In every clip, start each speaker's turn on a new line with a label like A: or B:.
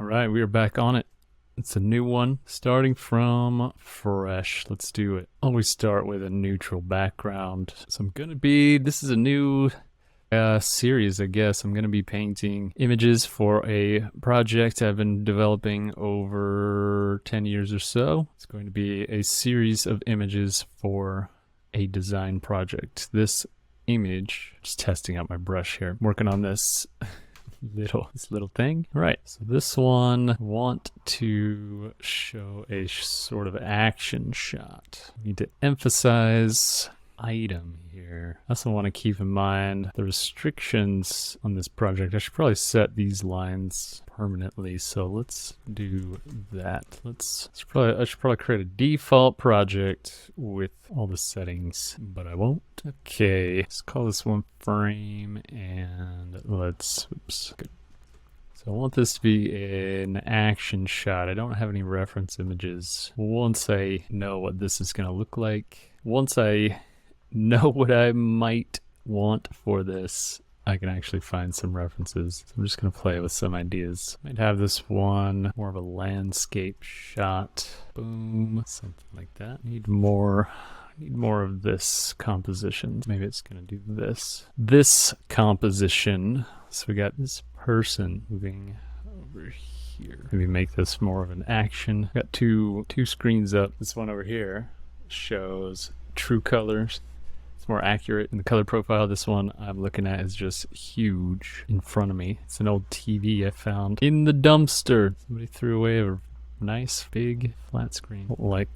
A: right, we are back on it. It's a new one, starting from fresh. Let's do it. Always start with a neutral background. So this is a new series, I guess. I'm going to be painting images for a project I've been developing over 10 years or so. It's going to be a series of images for a design project. This image, just testing out my brush here, working on this little thing. Right, so this one, want to show a sort of action shot. Need to emphasize item here. I also want to keep in mind the restrictions on this project. I should probably set these lines permanently, so let's do that. I should probably create a default project with all the settings, but I won't. Okay, let's call this one frame, and oops, good. So I want this to be an action shot. I don't have any reference images. Once I know what this is going to look like, once I know what I might want for this, I can actually find some references. So I'm just going to play with some ideas. Might have this one more of a landscape shot. Boom, something like that. Need more of this composition. Maybe it's going to do this composition. So we got this person moving over here. Maybe make this more of an action. Got two screens up. This one over here shows true colors. It's more accurate in the color profile. This one I'm looking at is just huge in front of me. It's an old TV I found in the dumpster. Somebody threw away a nice big flat screen. I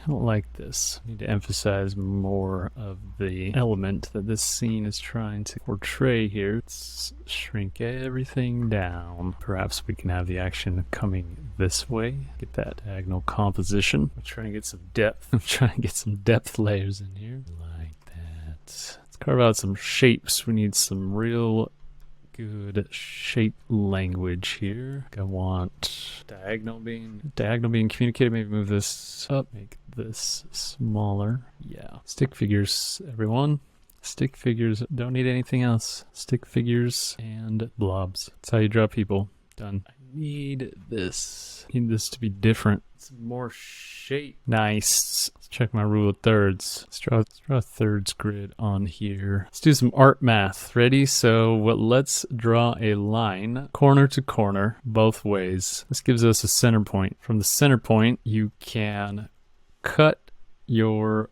A: don't like this. I need to emphasize more of the element that this scene is trying to portray here. Let's shrink everything down. Perhaps we can have the action coming this way. Get that diagonal composition. I'm trying to get some depth. I'm trying to get some depth layers in here. Like that. Let's carve out some shapes. We need some real good shape language here. I want diagonal being communicated. Maybe move this up, make this smaller. Yeah. Stick figures, everyone. Stick figures. Don't need anything else. Stick figures and blobs. That's how you draw people. Done. I need this. I need this to be different. Some more shape. Nice. Let's check my rule of thirds. Let's draw a thirds grid on here. Let's do some art math. Ready? So let's draw a line corner to corner both ways. This gives us a center point. From the center point, you can cut your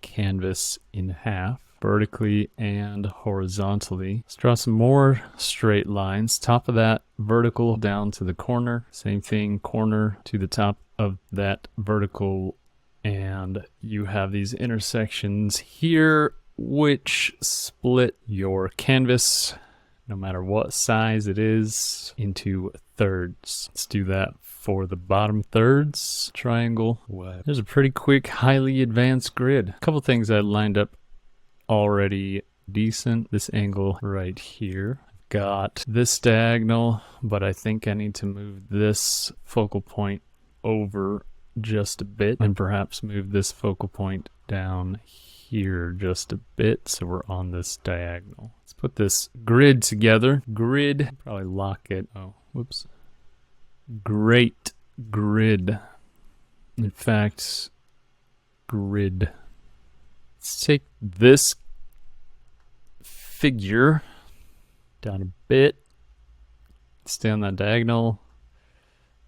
A: canvas in half, vertically and horizontally. Let's draw some more straight lines. Top of that vertical down to the corner. Same thing, corner to the top of that vertical. And you have these intersections here which split your canvas, no matter what size it is, into thirds. Let's do that for the bottom thirds. Triangle. What? There's a pretty quick, highly advanced grid. A couple things I lined up already decent. This angle right here. Got this diagonal, but I think I need to move this focal point over just a bit, and perhaps move this focal point down here just a bit, so we're on this diagonal. Let's put this grid together. Grid, probably lock it. Oh, whoops. Great grid. In fact, grid. Let's take this figure down a bit, stay on that diagonal,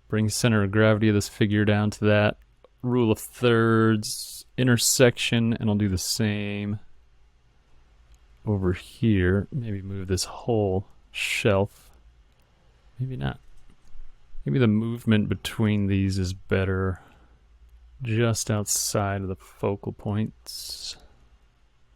A: bring center of gravity of this figure down to that rule of thirds intersection, and I'll do the same over here. Maybe move this whole shelf. Maybe not. Maybe the movement between these is better just outside of the focal points.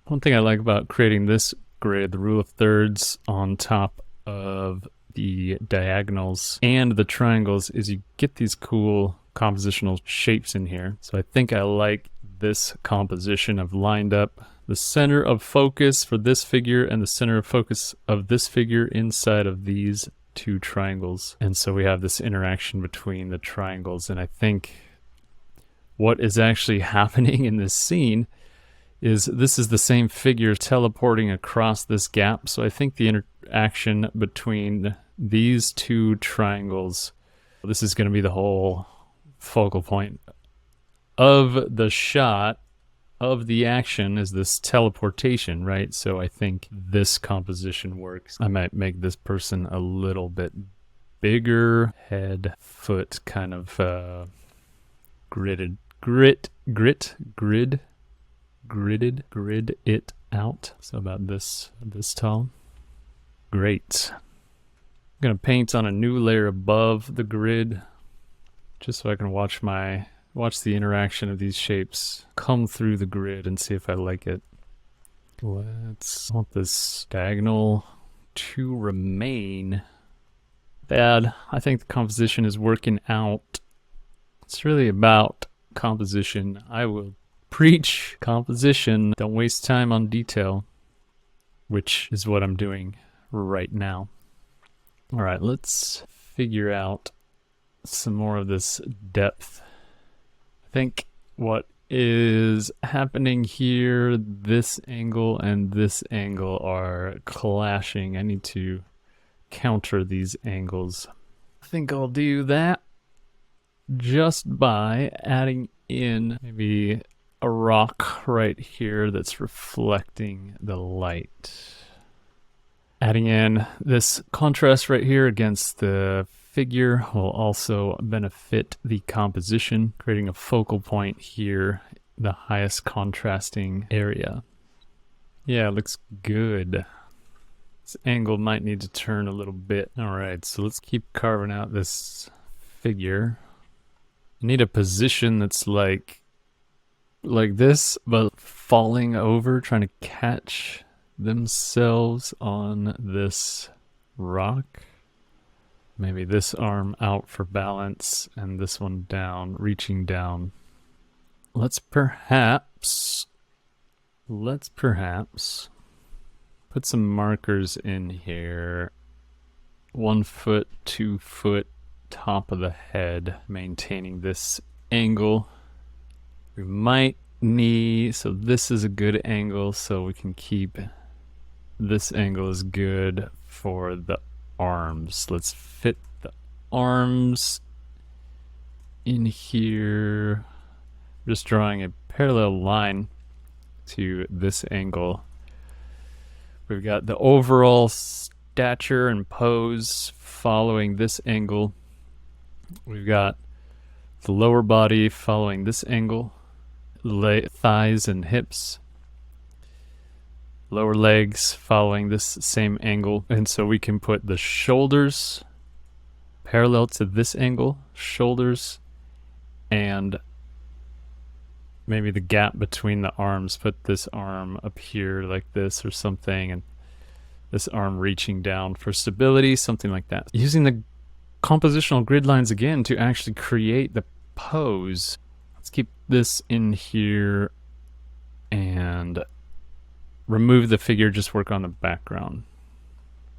A: One thing I like about creating this grid, the rule of thirds on top of the diagonals and the triangles, is you get these cool compositional shapes in here. So I think I like this composition. I've lined up the center of focus for this figure and the center of focus of this figure inside of these two triangles. And so we have this interaction between the triangles. And I think what is actually happening in this scene is this is the same figure teleporting across this gap. So I think the interaction between these two triangles This is going to be the whole focal point of the shot, of the action, is this teleportation, right? So I think this composition works. I might make this person a little bit bigger, head, foot, kind of grid it out. So about this tall. Great. I'm gonna paint on a new layer above the grid, just so I can watch the interaction of these shapes come through the grid and see if I like it. I want this diagonal to remain. Bad. I think the composition is working out. It's really about composition. I will preach composition. Don't waste time on detail, which is what I'm doing right now. All right, let's figure out some more of this depth. I think what is happening here, this angle and this angle are clashing. I need to counter these angles. I think I'll do that just by adding in maybe a rock right here that's reflecting the light. Adding in this contrast right here against the figure will also benefit the composition, creating a focal point here, the highest contrasting area. Yeah, it looks good. This angle might need to turn a little bit. All right, so let's keep carving out this figure. I need a position that's like this, but falling over, trying to catch themselves on this rock. Maybe this arm out for balance and this one down, reaching down. Let's perhaps put some markers in here. 1 foot, 2 foot, top of the head, maintaining this angle. We might need, so this is a good angle, so we can keep this angle is good for the arms. Let's fit the arms in here. Just drawing a parallel line to this angle. We've got the overall stature and pose following this angle. We've got the lower body following this angle. Thighs and hips. Lower legs following this same angle. And so we can put the shoulders parallel to this angle. Shoulders and maybe the gap between the arms. Put this arm up here like this or something. And this arm reaching down for stability. Something like that. Using the compositional grid lines again to actually create the pose. Let's keep this in here and remove the figure, just work on the background.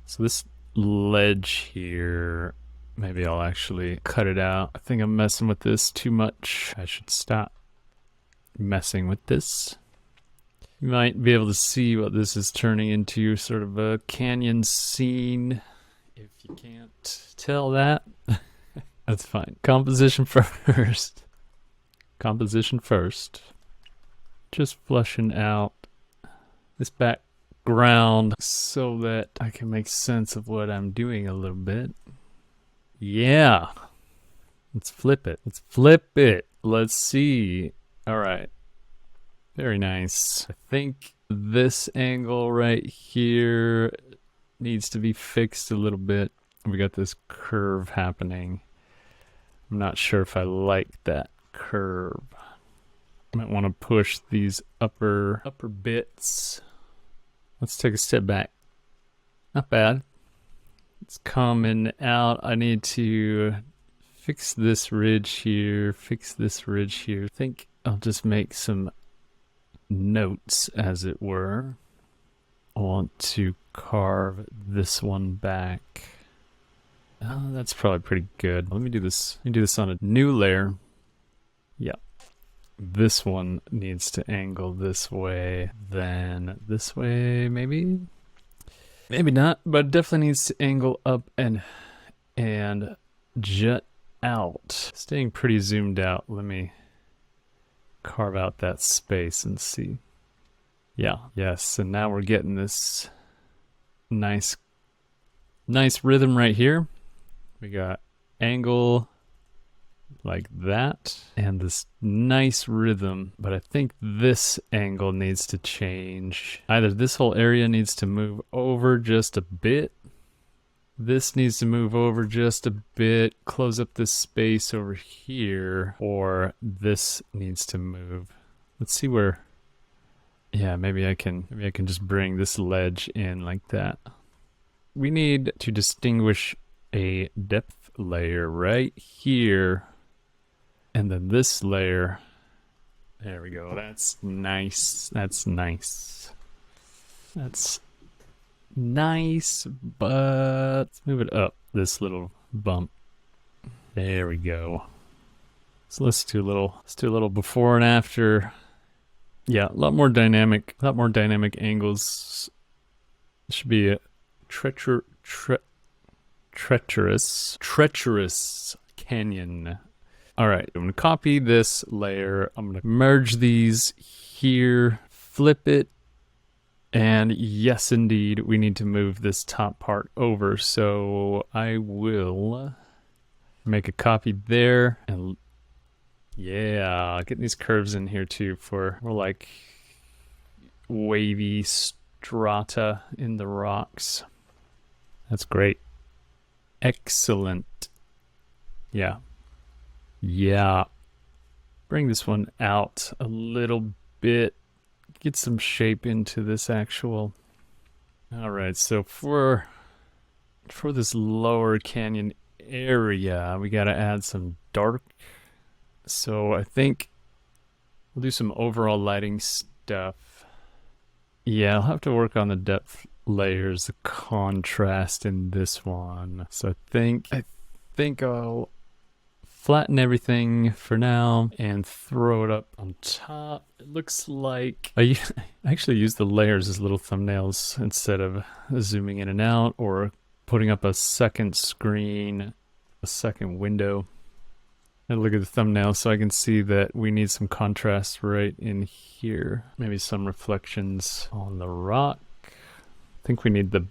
A: So this ledge here, maybe I'll actually cut it out. I think I'm messing with this too much. I should stop messing with this. You might be able to see what this is turning into, sort of a canyon scene. If you can't tell that, that's fine. Composition first. Composition first. Just flushing out this background so that I can make sense of what I'm doing a little bit. Yeah. Let's flip it. Let's flip it. Let's see. All right. Very nice. I think this angle right here needs to be fixed a little bit. We got this curve happening. I'm not sure if I like that curve. Might want to push these upper bits. Let's take a step back. Not bad. It's coming out. I need to fix this ridge here, fix this ridge here. I think I'll just make some notes, as it were. I want to carve this one back. Oh, that's probably pretty good. Let me do this. Let me do this on a new layer. Yeah. This one needs to angle this way, then this way, maybe? Maybe not, but it definitely needs to angle up and jut out. Staying pretty zoomed out. Let me carve out that space and see. Yeah, yes, and now we're getting this nice rhythm right here. We got angle like that and this nice rhythm, but I think this angle needs to change. Either this whole area needs to move over just a bit, this needs to move over just a bit, close up this space over here, or this needs to move. Let's see where, yeah, maybe I can just bring this ledge in like that. We need to distinguish a depth layer right here. And then this layer, there we go. That's nice. That's nice. That's nice, but let's move it up this little bump. There we go. So let's do a little before and after. Yeah, a lot more dynamic angles. Should be a treacherous canyon. All right, I'm gonna copy this layer. I'm gonna merge these here, flip it, and yes, indeed, we need to move this top part over. So I will make a copy there, and yeah, get these curves in here too for more like wavy strata in the rocks. That's great. Excellent. Yeah. Yeah. Bring this one out a little bit. Get some shape into this actual. All right, so for this lower canyon area, we got to add some dark. So I think we'll do some overall lighting stuff. Yeah, I'll have to work on the depth layers, the contrast in this one. So I think I'll flatten everything for now and throw it up on top. It looks like I actually use the layers as little thumbnails instead of zooming in and out or putting up a second screen, a second window. And look at the thumbnail so I can see that we need some contrast right in here. Maybe some reflections on the rock. I think we need the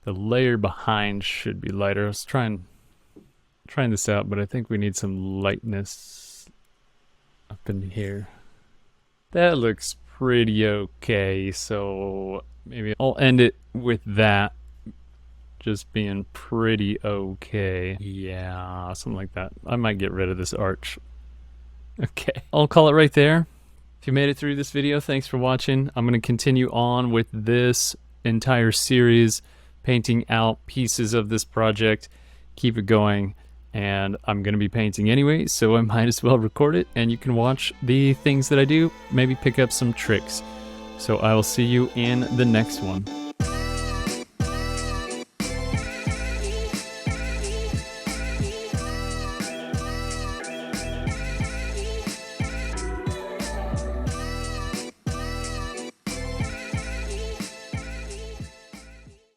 A: layer behind should be lighter. I was trying this out, but I think we need some lightness up in here. That looks pretty okay, so maybe I'll end it with that just being pretty okay. Yeah, something like that. I might get rid of this arch. Okay, I'll call it right there. If you made it through this video, thanks for watching. I'm going to continue on with this entire series, painting out pieces of this project. Keep it going. And I'm going to be painting anyway, so I might as well record it, and you can watch the things that I do, maybe pick up some tricks. So I will see you in the next one.